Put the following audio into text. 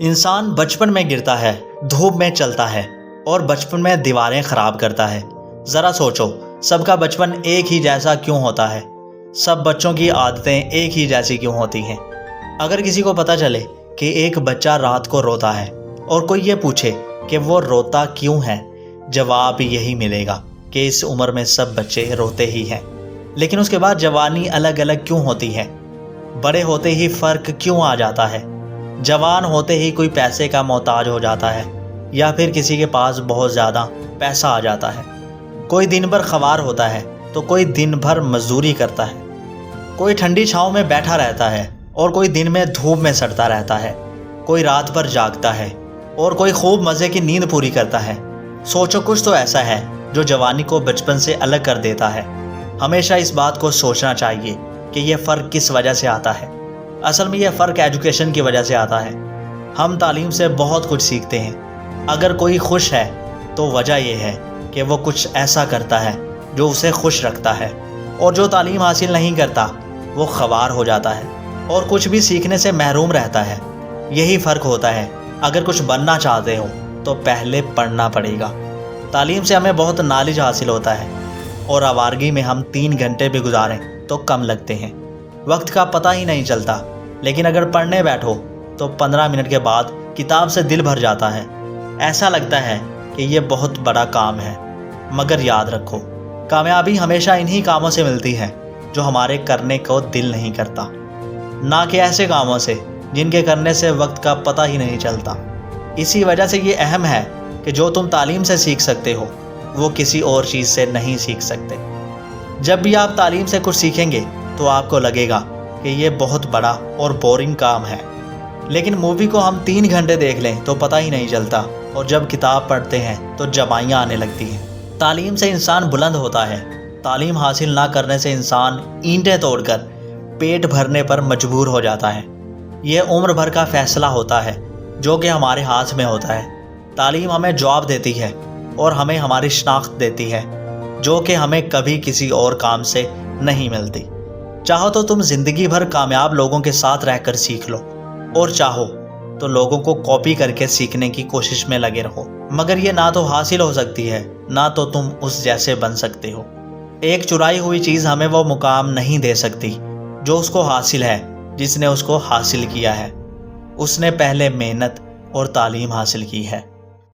انسان بچپن میں گرتا ہے، دھوپ میں چلتا ہے اور بچپن میں دیواریں خراب کرتا ہے۔ ذرا سوچو، سب کا بچپن ایک ہی جیسا کیوں ہوتا ہے؟ سب بچوں کی عادتیں ایک ہی جیسی کیوں ہوتی ہیں؟ اگر کسی کو پتہ چلے کہ ایک بچہ رات کو روتا ہے اور کوئی یہ پوچھے کہ وہ روتا کیوں ہے، جواب یہی ملے گا کہ اس عمر میں سب بچے روتے ہی ہیں۔ لیکن اس کے بعد جوانی الگ الگ کیوں ہوتی ہے؟ بڑے ہوتے ہی فرق کیوں آ جاتا ہے؟ جوان ہوتے ہی کوئی پیسے کا محتاج ہو جاتا ہے یا پھر کسی کے پاس بہت زیادہ پیسہ آ جاتا ہے۔ کوئی دن بھر خوار ہوتا ہے تو کوئی دن بھر مزدوری کرتا ہے۔ کوئی ٹھنڈی چھاؤں میں بیٹھا رہتا ہے اور کوئی دن میں دھوپ میں سڑتا رہتا ہے۔ کوئی رات بھر جاگتا ہے اور کوئی خوب مزے کی نیند پوری کرتا ہے۔ سوچو، کچھ تو ایسا ہے جو جوانی کو بچپن سے الگ کر دیتا ہے۔ ہمیشہ اس بات کو سوچنا چاہیے کہ یہ فرق کس وجہ سے آتا ہے۔ اصل میں یہ فرق ایجوکیشن کی وجہ سے آتا ہے۔ ہم تعلیم سے بہت کچھ سیکھتے ہیں۔ اگر کوئی خوش ہے تو وجہ یہ ہے کہ وہ کچھ ایسا کرتا ہے جو اسے خوش رکھتا ہے، اور جو تعلیم حاصل نہیں کرتا وہ خوار ہو جاتا ہے اور کچھ بھی سیکھنے سے محروم رہتا ہے۔ یہی فرق ہوتا ہے۔ اگر کچھ بننا چاہتے ہو تو پہلے پڑھنا پڑے گا۔ تعلیم سے ہمیں بہت نالج حاصل ہوتا ہے، اور آوارگی میں ہم 3 گھنٹے بھی گزاریں تو کم لگتے ہیں۔ وقت کا پتہ ہی نہیں چلتا، لیکن اگر پڑھنے بیٹھو تو 15 منٹ کے بعد کتاب سے دل بھر جاتا ہے۔ ایسا لگتا ہے کہ یہ بہت بڑا کام ہے۔ مگر یاد رکھو، کامیابی ہمیشہ انہی کاموں سے ملتی ہے جو ہمارے کرنے کو دل نہیں کرتا، نہ کہ ایسے کاموں سے جن کے کرنے سے وقت کا پتہ ہی نہیں چلتا۔ اسی وجہ سے یہ اہم ہے کہ جو تم تعلیم سے سیکھ سکتے ہو وہ کسی اور چیز سے نہیں سیکھ سکتے۔ جب بھی آپ تعلیم سے کچھ سیکھیں گے تو آپ کو لگے گا کہ یہ بہت بڑا اور بورنگ کام ہے، لیکن مووی کو ہم 3 گھنٹے دیکھ لیں تو پتہ ہی نہیں چلتا، اور جب کتاب پڑھتے ہیں تو جمائیاں آنے لگتی ہیں۔ تعلیم سے انسان بلند ہوتا ہے۔ تعلیم حاصل نہ کرنے سے انسان اینٹیں توڑ کر پیٹ بھرنے پر مجبور ہو جاتا ہے۔ یہ عمر بھر کا فیصلہ ہوتا ہے جو کہ ہمارے ہاتھ میں ہوتا ہے۔ تعلیم ہمیں جواب دیتی ہے اور ہمیں ہماری شناخت دیتی ہے، جو کہ ہمیں کبھی کسی اور کام سے نہیں ملتی۔ چاہو تو تم زندگی بھر کامیاب لوگوں کے ساتھ رہ کر سیکھ لو، اور چاہو تو لوگوں کو کاپی کر کے سیکھنے کی کوشش میں لگے رہو، مگر یہ نہ تو حاصل ہو سکتی ہے نہ تو تم اس جیسے بن سکتے ہو۔ ایک چرائی ہوئی چیز ہمیں وہ مقام نہیں دے سکتی جو اس کو حاصل ہے۔ جس نے اس کو حاصل کیا ہے، اس نے پہلے محنت اور تعلیم حاصل کی ہے۔